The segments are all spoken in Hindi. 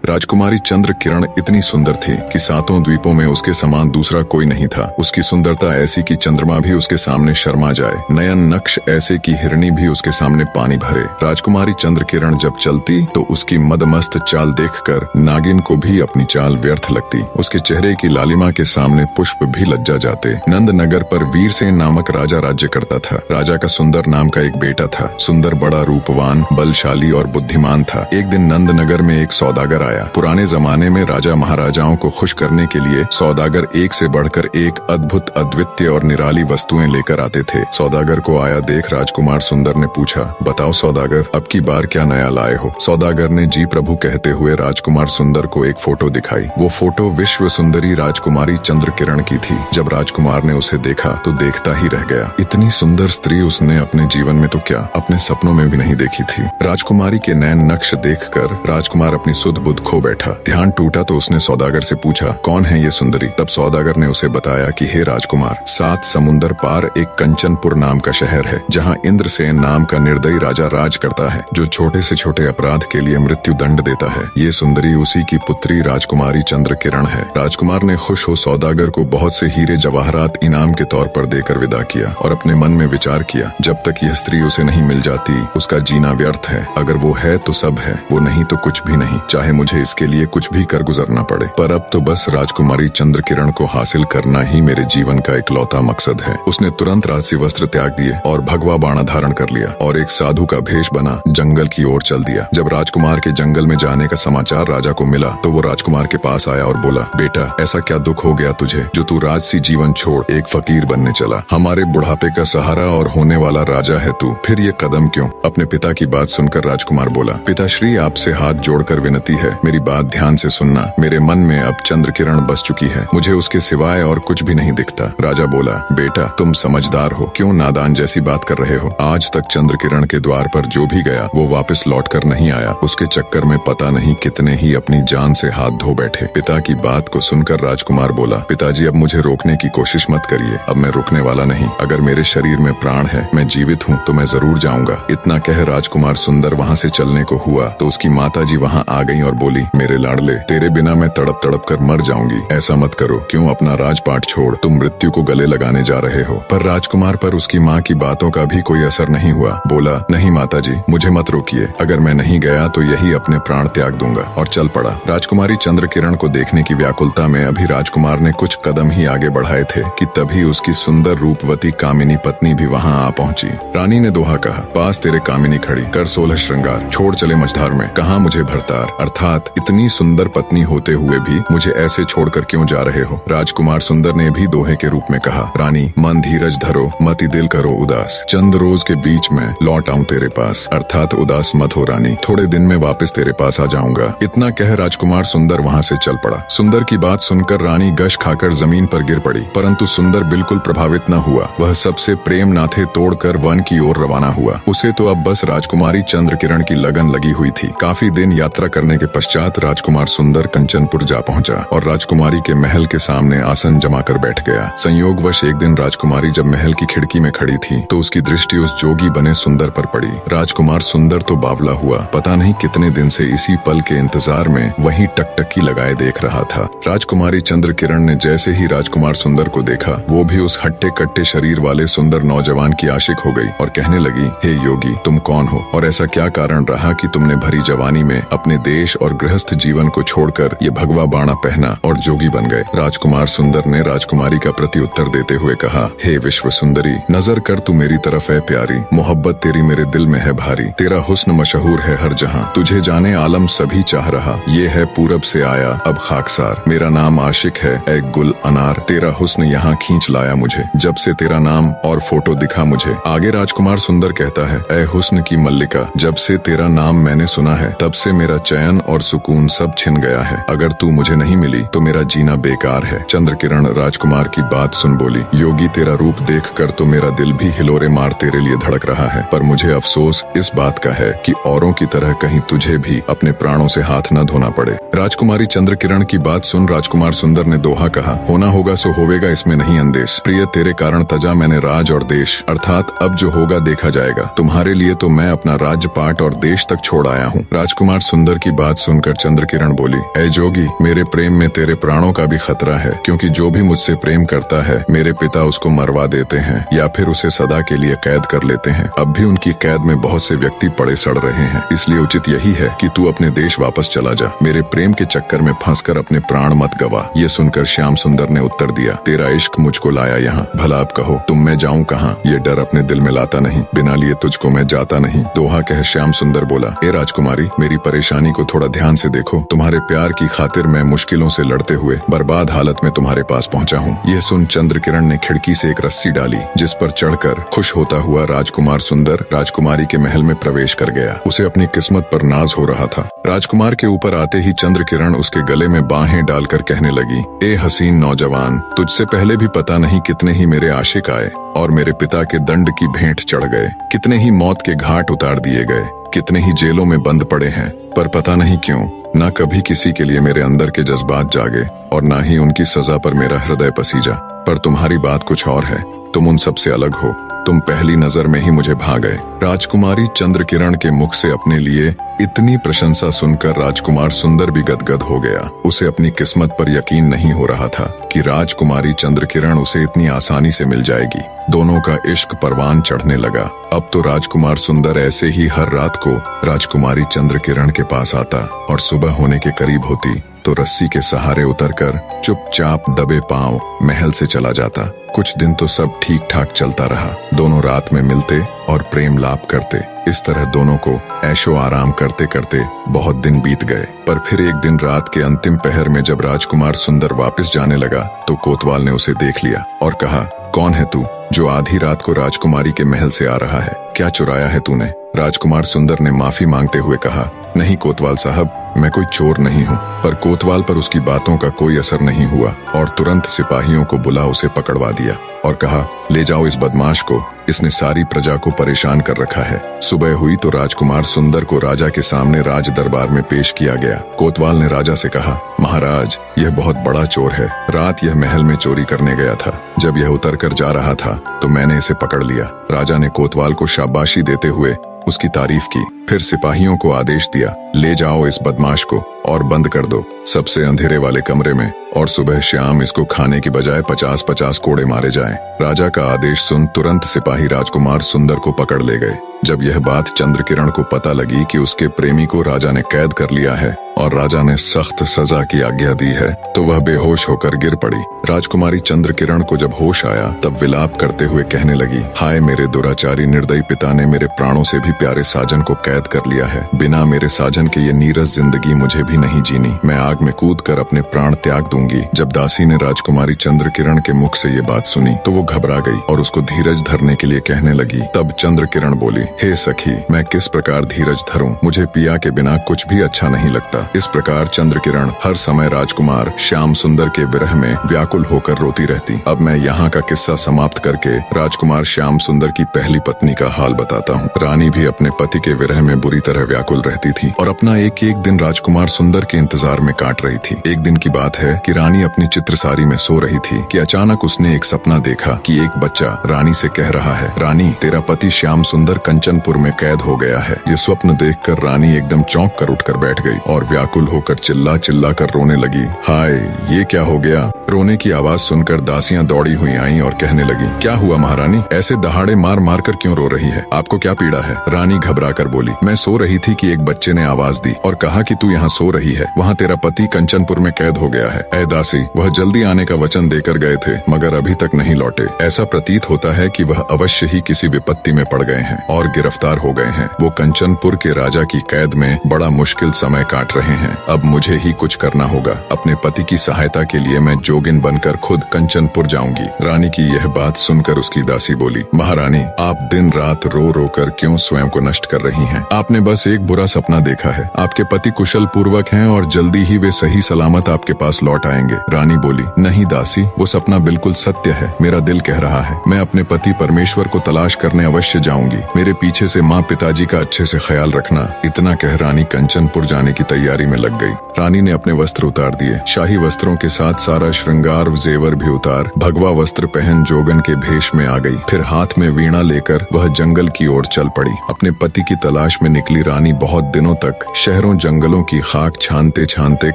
राजकुमारी चंद्र किरण इतनी सुंदर थी कि सातों द्वीपों में उसके समान दूसरा कोई नहीं था। उसकी सुंदरता ऐसी कि चंद्रमा भी उसके सामने शर्मा जाए, नयन नक्श ऐसे कि हिरणी भी उसके सामने पानी भरे। राजकुमारी चंद्र किरण जब चलती तो उसकी मदमस्त चाल देखकर नागिन को भी अपनी चाल व्यर्थ लगती। उसके चेहरे की लालिमा के सामने पुष्प भी लज्जा जाते। नंद नगर पर वीरसेन नामक राजा राज्य करता था। राजा का सुंदर नाम का एक बेटा था। सुंदर, बड़ा, रूपवान, बलशाली और बुद्धिमान था। एक दिन नंद नगर में एक सौदागर आया। पुराने जमाने में राजा महाराजाओं को खुश करने के लिए सौदागर एक से बढ़कर एक अद्भुत, अद्वितीय और निराली वस्तुएं लेकर आते थे। सौदागर को आया देख राजकुमार सुंदर ने पूछा, बताओ सौदागर, अब की बार क्या नया लाए हो? सौदागर ने जी प्रभु कहते हुए राजकुमार सुंदर को एक फोटो दिखाई। वो फोटो विश्व सुंदरी राजकुमारी चंद्र किरण की थी। जब राजकुमार ने उसे देखा तो देखता ही रह गया। इतनी सुंदर स्त्री उसने अपने जीवन में तो क्या, अपने सपनों में भी नहीं देखी थी। राजकुमारी के नैन नक्श देखकर राजकुमार अपनी सुध बुध खो बैठा। ध्यान टूटा तो उसने सौदागर से पूछा, कौन है ये सुंदरी? तब सौदागर ने उसे बताया कि हे राजकुमार, 7 समुंदर पार एक कंचनपुर नाम का शहर है, जहाँ इंद्रसेन नाम का निर्दयी राजा राज करता है, जो छोटे से छोटे अपराध के लिए मृत्यु दंड देता है। ये सुंदरी उसी की पुत्री राजकुमारी चंद्र किरण है। राजकुमार ने खुश हो सौदागर को बहुत से हीरे जवाहरात इनाम के तौर पर देकर विदा किया और अपने मन में विचार किया, जब तक यह स्त्री उसे नहीं मिल जाती उसका जीना व्यर्थ है। अगर वो है तो सब है, वो नहीं तो कुछ भी नहीं, चाहे मुझे इसके लिए कुछ भी कर गुजरना पड़े। पर अब तो बस राजकुमारी चंद्र किरण को हासिल करना ही मेरे जीवन का इकलौता मकसद है। उसने तुरंत राजसी वस्त्र त्याग दिए और भगवा बाणा धारण कर लिया और एक साधु का भेष बना जंगल की ओर चल दिया। जब राजकुमार के जंगल में जाने का समाचार राजा को मिला तो वो राजकुमार के पास आया और बोला, बेटा, ऐसा क्या दुख हो गया तुझे जो तू राजसी जीवन छोड़ एक फकीर बनने चला? हमारे बुढ़ापे का सहारा और होने वाला राजा है तू, फिर ये कदम क्यों? अपने पिता की बात सुनकर राजकुमार बोला, पिताश्री, आपसे हाथ जोड़कर विनती है, मेरी बात ध्यान से सुनना। मेरे मन में अब चंद्र किरण बस चुकी है, मुझे उसके सिवाय और कुछ भी नहीं दिखता। राजा बोला, बेटा, तुम समझदार हो, क्यों नादान जैसी बात कर रहे हो? आज तक चंद्र किरण के द्वार पर जो भी गया वो वापस लौट कर नहीं आया। उसके चक्कर में पता नहीं कितने ही अपनी जान से हाथ धो बैठे। पिता की बात को सुनकर राजकुमार बोला, पिताजी, अब मुझे रोकने की कोशिश मत करिए, अब मैं रुकने वाला नहीं। अगर मेरे शरीर में प्राण है, मैं जीवित हूँ, तो मैं जरूर जाऊंगा। इतना कह राजकुमार सुंदर वहाँ से चलने को हुआ तो उसकी माताजी वहाँ आ गई और बोली, मेरे लाडले, तेरे बिना मैं तड़प तड़प कर मर जाऊंगी। ऐसा मत करो, क्यों अपना राजपाट छोड़ तुम मृत्यु को गले लगाने जा रहे हो? पर राजकुमार पर उसकी माँ की बातों का भी कोई असर नहीं हुआ। बोला, नहीं माताजी, मुझे मत रोकिए, अगर मैं नहीं गया तो यही अपने प्राण त्याग दूंगा, और चल पड़ा। राजकुमारी चंद्र किरण को देखने की व्याकुलता में अभी राजकुमार ने कुछ कदम ही आगे बढ़ाए थे कि तभी उसकी सुंदर रूपवती कामिनी पत्नी भी वहाँ आ पहुंची। रानी ने दोहा कहा, पास तेरे कामिनी खड़ी, कर 16 श्रृंगार, छोड़ चले मझधार में, कहाँ मुझे भरतार। अर्थात इतनी सुंदर पत्नी होते हुए भी मुझे ऐसे छोड़कर क्यों जा रहे हो? राजकुमार सुंदर ने भी दोहे के रूप में कहा, रानी, मन धीरज धरो, मति दिल करो उदास, चंद रोज के बीच में लौट आऊं तेरे पास। अर्थात उदास मत हो रानी, थोड़े दिन में वापस तेरे पास आ जाऊंगा। इतना कह राजकुमार सुंदर वहाँ से चल पड़ा। सुंदर की बात सुनकर रानी गश खाकर जमीन पर गिर पड़ी, परंतु सुंदर बिल्कुल प्रभावित न हुआ। वह सबसे प्रेम नाथे तोड़कर वन की ओर रवाना हुआ। उसे तो अब बस राजकुमारी चंद्र किरण की लगन लगी हुई थी। काफी दिन यात्रा करने के पश्चात राजकुमार सुंदर कंचनपुर जा पहुंचा और राजकुमारी के महल के सामने आसन जमा कर बैठ गया। संयोगवश एक दिन राजकुमारी जब महल की खिड़की में खड़ी थी तो उसकी दृष्टि उस जोगी बने सुंदर पर पड़ी। राजकुमार सुंदर तो बावला हुआ, पता नहीं कितने दिन से इसी पल के इंतजार में वहीं टकटकी लगाए देख रहा था। राजकुमारी चंद्र किरण ने जैसे ही राजकुमार सुंदर को देखा, वो भी उस हट्टे कट्टे शरीर वाले सुंदर नौजवान की आशिक हो गई और कहने लगी, हे योगी, तुम कौन हो और ऐसा क्या कारण रहा कि तुमने भरी जवानी में अपने देश और गृहस्थ जीवन को छोड़कर ये भगवा बाणा पहना और जोगी बन गए? राजकुमार सुंदर ने राजकुमारी का प्रत्युत्तर देते हुए कहा, हे विश्व सुंदरी, नजर कर तू मेरी तरफ है प्यारी, मोहब्बत तेरी मेरे दिल में है भारी, तेरा हुस्न मशहूर है हर जहां, तुझे जाने आलम सभी चाह रहा, ये है पूरब से आया अब खाकसार, मेरा नाम आशिक है ए गुल अनार, तेरा हुस्न यहाँ खींच लाया मुझे, जब से तेरा नाम और फोटो दिखा मुझे। आगे राजकुमार सुंदर कहता है, ए हुस्न की मल्लिका, जब से तेरा नाम मैंने सुना है तब से मेरा चैन और सुकून सब छिन गया है, अगर तू मुझे नहीं मिली तो मेरा जीना बेकार है। चंद्र किरण राजकुमार की बात सुन बोली, योगी, तेरा रूप देखकर तो मेरा दिल भी हिलोरे मार तेरे लिए धड़क रहा है, पर मुझे अफसोस इस बात का है कि औरों की तरह कहीं तुझे भी अपने प्राणों से हाथ न धोना पड़े। राजकुमारी चंद्र किरण की बात सुन राजकुमार सुंदर ने दोहा कहा, होना होगा सो होवेगा, इसमें नहीं अंदेश। प्रिय, तेरे कारण तजा मैंने राज और देश, अर्थात अब जो होगा देखा जाएगा। तुम्हारे लिए तो मैं अपना राज्यपाट और देश तक छोड़ आया हूँ। राजकुमार सुंदर की बात सुनकर चंद्रकिरण बोली, ऐ जोगी, मेरे प्रेम में तेरे प्राणों का भी खतरा है, क्योंकि जो भी मुझसे प्रेम करता है मेरे पिता उसको मरवा देते हैं या फिर उसे सदा के लिए कैद कर लेते हैं। अब भी उनकी कैद में बहुत से व्यक्ति पड़े सड़ रहे हैं, इसलिए उचित यही है कि तू अपने देश वापस चला जा। मेरे प्रेम के चक्कर में फंसकर अपने प्राण मत गवा। ये सुनकर श्याम सुंदर ने उत्तर दिया, तेरा इश्क मुझको लाया यहाँ, भला अब कहो तुम मैं जाऊँ कहाँ? ये डर अपने दिल में लाता नहीं, बिना लिए तुझको मैं जाता नहीं। दोहा कह श्याम सुंदर बोला, ए राजकुमारी, मेरी परेशानी को थोड़ा ध्यान से देखो। तुम्हारे प्यार की खातिर मैं मुश्किलों से लड़ते हुए बर्बाद हालत में तुम्हारे पास पहुंचा हूँ। यह सुन चंद्रकिरण ने खिड़की से एक रस्सी डाली, जिस पर चढ़कर खुश होता हुआ राजकुमार सुंदर राजकुमारी के महल में प्रवेश कर गया। उसे अपनी किस्मत पर नाज हो रहा था। राजकुमार के ऊपर आते ही चंद्रकिरण उसके गले में बाहें डालकर कहने लगी, ए हसीन नौजवान, तुझसे पहले भी पता नहीं कितने ही मेरे आशिक आए और मेरे पिता के दंड की भेंट चढ़ गए, कितने ही मौत के घाट उतार दिए गए, कितने ही जेलों में बंद पड़े हैं, पर पता नहीं क्यों ना कभी किसी के लिए मेरे अंदर के जज्बात जागे और ना ही उनकी सजा पर मेरा हृदय पसीजा। पर तुम्हारी बात कुछ और है, तुम उन सब से अलग हो, तुम पहली नजर में ही मुझे भा गए। राजकुमारी चंद्रकिरण के मुख से अपने लिए इतनी प्रशंसा सुनकर राजकुमार सुंदर भी गदगद हो गया। उसे अपनी किस्मत पर यकीन नहीं हो रहा था कि राजकुमारी चंद्रकिरण उसे इतनी आसानी से मिल जाएगी। दोनों का इश्क परवान चढ़ने लगा। अब तो राजकुमार सुंदर ऐसे ही हर रात को राजकुमारी चंद्रकिरण के पास आता और सुबह होने के करीब होती तो रस्सी के सहारे उतरकर चुपचाप दबे पांव महल से चला जाता। कुछ दिन तो सब ठीक ठाक चलता रहा। दोनों रात में मिलते और प्रेम लाप करते। इस तरह दोनों को ऐशो आराम करते करते बहुत दिन बीत गए। पर फिर एक दिन रात के अंतिम पहर में जब राजकुमार सुंदर वापस जाने लगा तो कोतवाल ने उसे देख लिया और कहा, कौन है तू जो आधी रात को राजकुमारी के महल से आ रहा है? क्या चुराया है तूने? राजकुमार सुंदर ने माफी मांगते हुए कहा, नहीं कोतवाल साहब, मैं कोई चोर नहीं हूँ। पर कोतवाल पर उसकी बातों का कोई असर नहीं हुआ और तुरंत सिपाहियों को बुला उसे पकड़वा दिया और कहा, ले जाओ इस बदमाश को, इसने सारी प्रजा को परेशान कर रखा है। सुबह हुई तो राजकुमार सुंदर को राजा के सामने राज दरबार में पेश किया गया। कोतवाल ने राजा से कहा, महाराज, यह बहुत बड़ा चोर है। रात यह महल में चोरी करने गया था। जब यह उतर कर जा रहा था तो मैंने इसे पकड़ लिया। राजा ने कोतवाल को शाबाशी देते हुए उसकी तारीफ की, फिर सिपाहियों को आदेश दिया, ले जाओ इस बदमाश को और बंद कर दो सबसे अंधेरे वाले कमरे में, और सुबह शाम इसको खाने की बजाय 50-50 कोड़े मारे जाएं। राजा का आदेश सुन तुरंत सिपाही राजकुमार सुंदर को पकड़ ले गए। जब यह बात चंद्रकिरण को पता लगी कि उसके प्रेमी को राजा ने कैद कर लिया है और राजा ने सख्त सजा की आज्ञा दी है तो वह बेहोश होकर गिर पड़ी। राजकुमारी चंद्रकिरण को जब होश आया तब विलाप करते हुए कहने लगी, हाय मेरे दुराचारी निर्दयी पिता ने मेरे प्राणों से भी प्यारे साजन को कैद कर लिया है। बिना मेरे साजन के ये नीरस जिंदगी मुझे भी नहीं जीनी। मैं आग में कूद कर अपने प्राण त्याग दूंगी। जब दासी ने राजकुमारी चंद्रकिरण के मुख से ये बात सुनी तो वो घबरा गई और उसको धीरज धरने के लिए कहने लगी। तब चंद्रकिरण बोली, हे सखी, मैं किस प्रकार धीरज धरूं? मुझे पिया के बिना कुछ भी अच्छा नहीं लगता। इस प्रकार चंद्रकिरण हर समय राजकुमार श्याम सुंदर के विरह में व्याकुल होकर रोती रहती। अब मैं यहाँ का किस्सा समाप्त करके राजकुमार श्याम सुंदर की पहली पत्नी का हाल बताता हूँ। रानी भी अपने पति के विरह में बुरी तरह व्याकुल रहती थी और अपना एक एक दिन राजकुमार सुंदर के इंतजार में काट रही थी। एक दिन की बात है कि रानी अपनी चित्रसारी में सो रही थी कि अचानक उसने एक सपना देखा कि एक बच्चा रानी से कह रहा है, रानी, तेरा पति श्याम सुंदर कंचनपुर में कैद हो गया है। ये स्वप्न देखकर रानी एकदम चौंक कर उठकर बैठ गई और व्याकुल होकर चिल्ला चिल्ला कर रोने लगी। हाय, ये क्या हो गया? रोने की आवाज सुनकर दासियां दौड़ी हुई आईं और कहने लगी, क्या हुआ महारानी? ऐसे दहाड़े मार मार कर क्यों रो रही है? आपको क्या पीड़ा है? रानी घबरा कर बोली, मैं सो रही थी कि एक बच्चे ने आवाज दी और कहा कि तू यहाँ सो रही है, वहाँ तेरा पति कंचनपुर में कैद हो गया है। ऐ दासी, वह जल्दी आने का वचन देकर गए थे मगर अभी तक नहीं लौटे। ऐसा प्रतीत होता है कि वह अवश्य ही किसी विपत्ति में पड़ गए हैं और गिरफ्तार हो गए हैं। वो कंचनपुर के राजा की कैद में बड़ा मुश्किल समय काट रहे हैं। अब मुझे ही कुछ करना होगा। अपने पति की सहायता के लिए मैं जोगिन बनकर खुद कंचनपुर जाऊंगी। रानी की यह बात सुनकर उसकी दासी बोली, महारानी, आप दिन रात रो रो कर क्यों स्वयं को नष्ट कर रही हैं? आपने बस एक बुरा सपना देखा है। आपके पति कुशल पूर्वक हैं और जल्दी ही वे सही सलामत आपके पास लौट आएंगे। रानी बोली, नहीं दासी, वो सपना बिल्कुल सत्य है। मेरा दिल कह रहा है मैं अपने पति परमेश्वर को तलाश करने अवश्य जाऊंगी। मेरे पीछे से माँ पिताजी का अच्छे से ख्याल रखना। इतना कह रानी कंचनपुर जाने की तैयारी में लग गई। रानी ने अपने वस्त्र उतार दिए। शाही वस्त्रों के साथ सारा श्रृंगार चार जेवर भी उतार भगवा वस्त्र पहन जोगन के भेष में आ गई। फिर हाथ में वीणा लेकर वह जंगल की ओर चल पड़ी। अपने पति की तलाश में निकली रानी बहुत दिनों तक शहरों जंगलों की खाक छानते छानते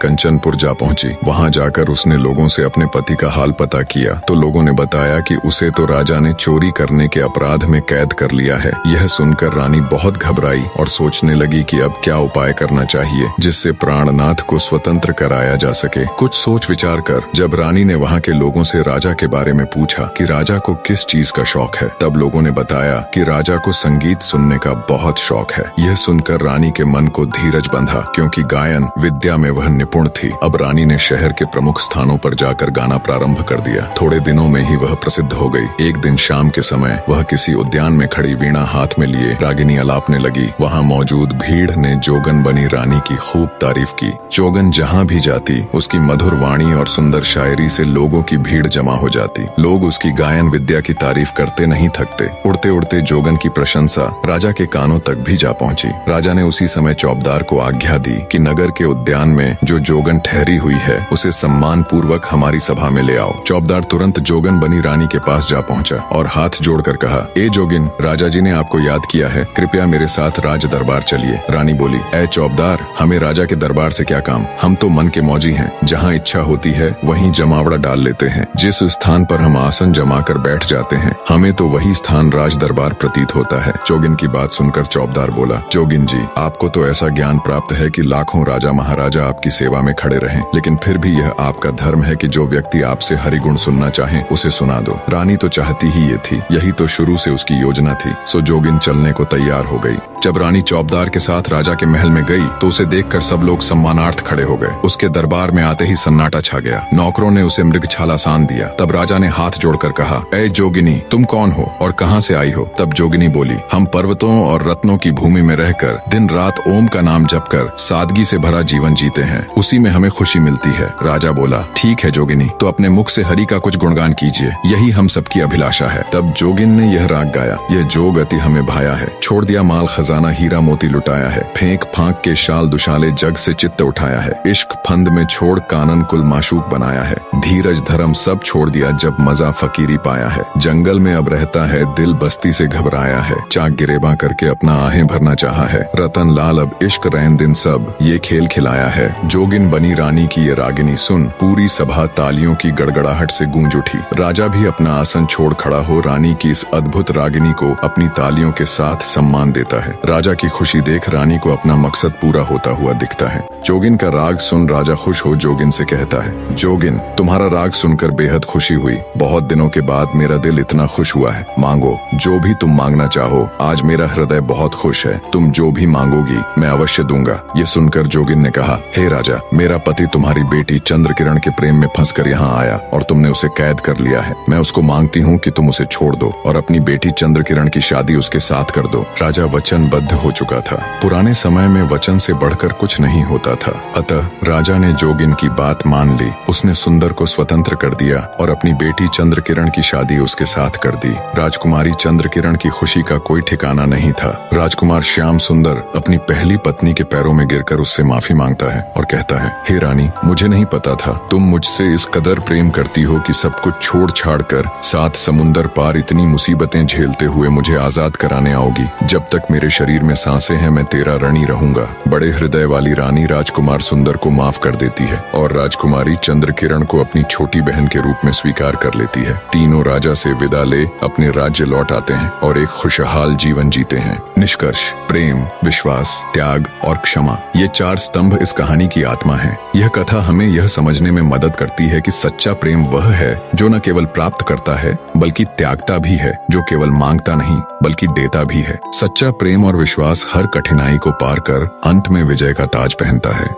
कंचनपुर जा पहुंची। वहां जाकर उसने लोगों से अपने पति का हाल पता किया तो लोगों ने बताया कि उसे तो राजा ने चोरी करने के अपराध में कैद कर लिया है। यह सुनकर रानी बहुत घबराई और सोचने लगी कि अब क्या उपाय करना चाहिए जिससे प्राणनाथ को स्वतंत्र कराया जा सके। कुछ सोच विचार कर जब रानी ने वहां के लोगों से राजा के बारे में पूछा कि राजा को किस चीज का शौक है, तब लोगों ने बताया कि राजा को संगीत सुनने का बहुत शौक है। यह सुनकर रानी के मन को धीरज बंधा क्योंकि गायन विद्या में वह निपुण थी। अब रानी ने शहर के प्रमुख स्थानों पर जाकर गाना प्रारंभ कर दिया। थोड़े दिनों में ही वह प्रसिद्ध हो गई। एक दिन शाम के समय वह किसी उद्यान में खड़ी वीणा हाथ में लिए रागिनी अलापने लगी। वहाँ मौजूद भीड़ ने जोगन बनी रानी की खूब तारीफ की। जोगन जहाँ भी जाती उसकी मधुर वाणी और सुंदर शायरी से लोगों की भीड़ जमा हो जाती। लोग उसकी गायन विद्या की तारीफ करते नहीं थकते। उड़ते उड़ते जोगन की प्रशंसा राजा के कानों तक भी जा पहुंची। राजा ने उसी समय चौबदार को आज्ञा दी कि नगर के उद्यान में जो जोगन ठहरी हुई है उसे सम्मान पूर्वक हमारी सभा में ले आओ। चौबदार तुरंत जोगन बनी रानी के पास जा पहुंचा और हाथ जोड़कर कहा, ए जोगिन, राजा जी ने आपको याद किया है, कृपया मेरे साथ राज दरबार चलिए। रानी बोली, ए चौबदार, हमें राजा के दरबार से क्या काम, हम तो मन के मौजी हैं। जहाँ इच्छा होती है वहीं जमावड़ा डाल लेते हैं। जिस स्थान पर हम आसन जमा कर बैठ जाते हैं हमें तो वही स्थान राज दरबार प्रतीत होता है। जोगिन की बात सुनकर चौबदार बोला, जोगिन जी, आपको तो ऐसा ज्ञान प्राप्त है कि लाखों राजा महाराजा आपकी सेवा में खड़े रहें, लेकिन फिर भी यह आपका धर्म है कि जो व्यक्ति आपसे हरिगुण सुनना चाहे उसे सुना दो। रानी तो चाहती ही ये थी, यही तो शुरू से उसकी योजना थी। सो जोगिन चलने को तैयार हो गई। जब रानी चौबदार के साथ राजा के महल में गई तो उसे देखकर सब लोग सम्मानार्थ खड़े हो गए। उसके दरबार में आते ही सन्नाटा छा गया। नौकरों ने उसे मृगछाला सान दिया। तब राजा ने हाथ जोड़कर कहा, ए जोगिनी, तुम कौन हो और कहाँ से आई हो? तब जोगिनी बोली, हम पर्वतों और रत्नों की भूमि में रहकर दिन रात ओम का नाम जपकर सादगी से भरा जीवन जीते हैं, उसी में हमें खुशी मिलती है। राजा बोला, ठीक है जोगिनी, तो अपने मुख से हरि का कुछ गुणगान कीजिए, यही हम सबकी अभिलाषा है। तब जोगिन ने यह राग गाया, यह जोग अति हमें भाया है, छोड़ दिया माल खजाना हीरा मोती लुटाया है, फेंक फांक के शाल दुशाले जग से चित्त उठाया है, इश्क फंद में छोड़ कानन कुल माशूक बनाया है, धीरज धर्म सब छोड़ दिया जब मजा फकीरी पाया है, जंगल में अब रहता है दिल बस्ती से घबराया है, चाक गिरेबा करके अपना आहें भरना चाहा है, रतन लाल अब इश्क रैन दिन सब ये खेल खिलाया है। जोगिन बनी रानी की ये रागिनी सुन पूरी सभा तालियों की गड़गड़ाहट से गूंज उठी। राजा भी अपना आसन छोड़ खड़ा हो रानी की इस अद्भुत रागिनी को अपनी तालियों के साथ सम्मान देता है। राजा की खुशी देख रानी को अपना मकसद पूरा होता हुआ दिखता है। जोगिन का राग सुन राजा खुश हो जोगिन से कहता है, जोगिन, तुम्हारा राग सुनकर बेहद खुशी हुई। बहुत दिनों के बाद मेरा दिल इतना खुश हुआ है। मांगो जो भी तुम मांगना चाहो, आज मेरा हृदय बहुत खुश है। तुम जो भी मांगोगी मैं अवश्य दूंगा। ये सुनकर जोगिन ने कहा, हे राजा, मेरा पति तुम्हारी बेटी चंद्र किरण के प्रेम में फंसकर यहाँ आया और तुमने उसे कैद कर लिया है। मैं उसको मांगती हूँ कि तुम उसे छोड़ दो और अपनी बेटी चंद्र किरण की शादी उसके साथ कर दो। राजा वचनबद्ध हो चुका था। पुराने समय में वचन से बढ़कर कुछ नहीं होता था। अतः राजा ने जोगिन की बात मान ली। उसने सुंदर को स्वतंत्र कर दिया और अपनी बेटी चंद्र किरण की शादी उसके साथ कर दी। राजकुमारी चंद्र किरण की खुशी का कोई ठिकाना नहीं था। राजकुमार श्याम सुंदर अपनी पहली पत्नी के पैरों में गिरकर उससे माफी मांगता है और कहता है, हे रानी, मुझे नहीं पता था तुम मुझसे इस कदर प्रेम करती हो कि सब कुछ छोड़ छाड़ कर 7 समुंदर पार इतनी मुसीबतें झेलते हुए मुझे आजाद कराने आओगी। जब तक मेरे शरीर में सांसें हैं मैं तेरा ऋणी रहूंगा। बड़े हृदय वाली रानी राजकुमार सुंदर को माफ कर देती है और राजकुमारी चंद्र किरण को अपनी छोटी बहन के रूप में स्वीकार कर लेती है। तीनों राजा से विदा ले अपने राज्य लौट आते हैं और एक खुशहाल जीवन जीते हैं। निष्कर्ष, प्रेम, विश्वास, त्याग और क्षमा, ये 4 स्तंभ इस कहानी की आत्मा है। यह कथा हमें यह समझने में मदद करती है कि सच्चा प्रेम वह है जो न केवल प्राप्त करता है बल्कि त्यागता भी है, जो केवल मांगता नहीं बल्कि देता भी है। सच्चा प्रेम और विश्वास हर कठिनाई को पार कर अंत में विजय का ताज पहनता है।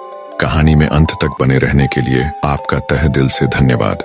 कहानी में अंत तक बने रहने के लिए आपका तहे दिल से धन्यवाद।